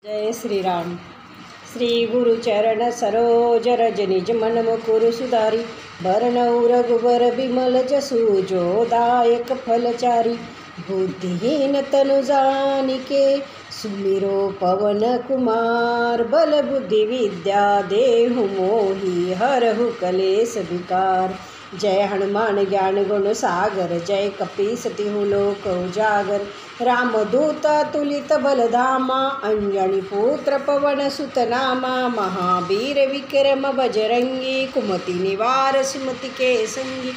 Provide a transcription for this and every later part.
जय श्री राम। श्री गुरु चरण सरोज रज निज मन मुकुर सुधारी, बरनऊ रघुबर बिमल जसु जो दायक फलचारी। बुद्धिहीन तनु जानिके सुमिरो पवन कुमार, बल बुद्धि विद्या देहु मोहि हरहु कलेस विकार। जय हनुमान ज्ञान गुण सागर, जय कपीस तिहु लोक उजागर। रामदूत तुलित बलधामा, अंजनी पुत्र पवन सुत नामा। महावीर विक्रम बजरंगी, कुमति निवार सुमति के संगी।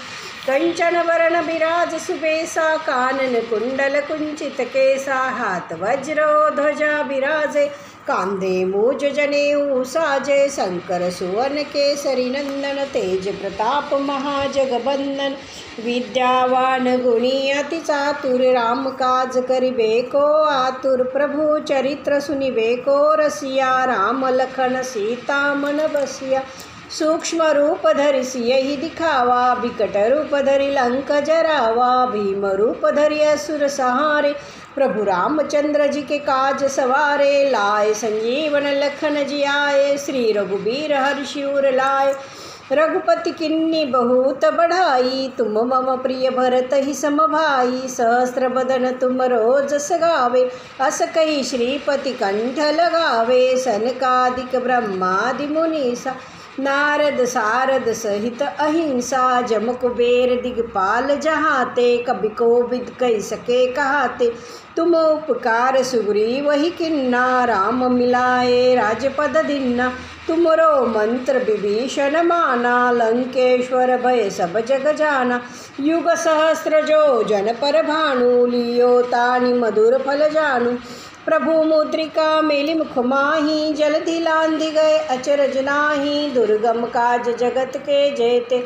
कंचन वरण बिराज सुबेसा, कानन कुंडल कुंचित केसा। हाथ वज्र ध्वजा बिराजे, कांधे मूज जनेऊ साजे। शंकर सुवन केसरी नंदन, तेज प्रताप महाजगबंदन। विद्यावान गुणी अति चातुर, राम काज करिबे को आतुर। प्रभु चरित्र सुनिबे को रसिया, राम लखन सीता मन बसिया। सूक्ष्म रूप धरि सियहि दिखावा, बिकट रूप धरि लंक जरावा। भीम रूप धरि असुर सहारे, प्रभु रामचंद्र जी के काज सवारे। लाए संजीवन लखन जियाए, श्री रघुबीर हर्षि उर लाए। रघुपति किन्नी बहुत बढ़ाई, तुम मम प्रिय भरत ही सम भाई। सहस्र बदन तुम रोज सगावे, अस कही श्रीपति कंठ लगावे। सनकादिक ब्रह्मादि मुनीसा, नारद सारद सहित अहिंसा। जम कुबेर दिगपाल जहाते, कभी कोविद कह सके कहाते। तुम उपकार सुग्रीव ही किन्ना, राम मिलाए राजपद दिन्ना। तुमरो मंत्र विभीषण माना, लंकेश्वर भय सब जग जाना। युग सहस्र जो जन पर भानु, लियो तानि मधुर फल जानू। प्रभु मुद्रिका मेलि मुख माही, जलधि लांघि गए अचरज नाही। दुर्गम काज जगत के जेते,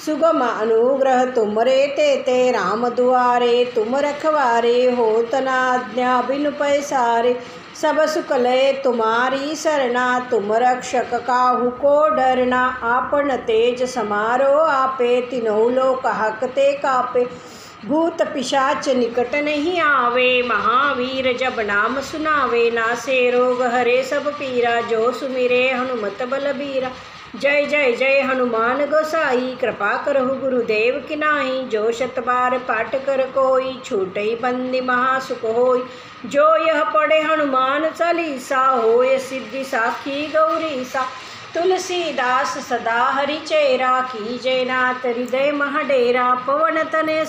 सुगम अनुग्रह तुमरे तेते। राम दुआरे तुम रखवारे, होत न आज्ञा बिनु पैसारे। सब सुख लय तुम्हारी सरना, तुम रक्षक काहू को डरना। आपन तेज समारो आपे, तिन्हु लोक हकते कापे। भूत पिशाच निकट नहीं आवे, महावीर जब नाम सुनावे। नासे रोग हरे सब पीरा, जो सुमिरे हनुमत बलबीरा। जय जय जय हनुमान गोसाई, कृपा करहु गुरुदेव की नाई। जो शत बार पाठ कर कोई, छूटई बंदी महासुख होई। जो यह पढ़े हनुमान चालीसा, होय सिद्धि साखी गौरीसा। तुलसीदास सदा हरि चेरा, कीजय नाथ हृदय महडेरा। पवन तनय